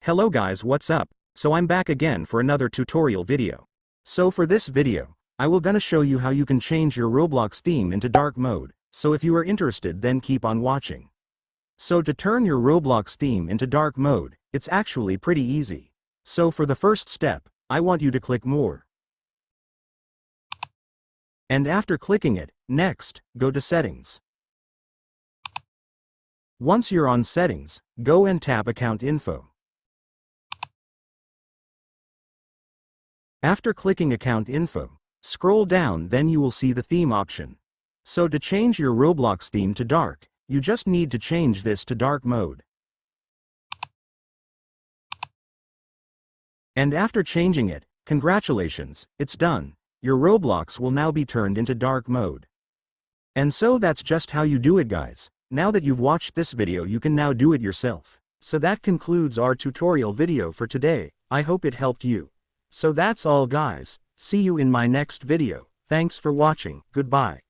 Hello guys, what's up? So I'm back again for another tutorial video. So for this video, I will gonna show you how you can change your Roblox theme into dark mode, so if you are interested then keep on watching. So to turn your Roblox theme into dark mode, it's actually pretty easy. So for the first step, I want you to click More. And after clicking it, next, go to Settings. Once you're on Settings, go and tap Account Info. After clicking Account Info, scroll down, then you will see the theme option. So to change your Roblox theme to dark, you just need to change this to dark mode. And after changing it, congratulations, it's done. Your Roblox will now be turned into dark mode. And so that's just how you do it, guys. Now that you've watched this video, you can now do it yourself. So that concludes our tutorial video for today. I hope it helped you. So that's all, guys. See you in my next video. Thanks for watching. Goodbye.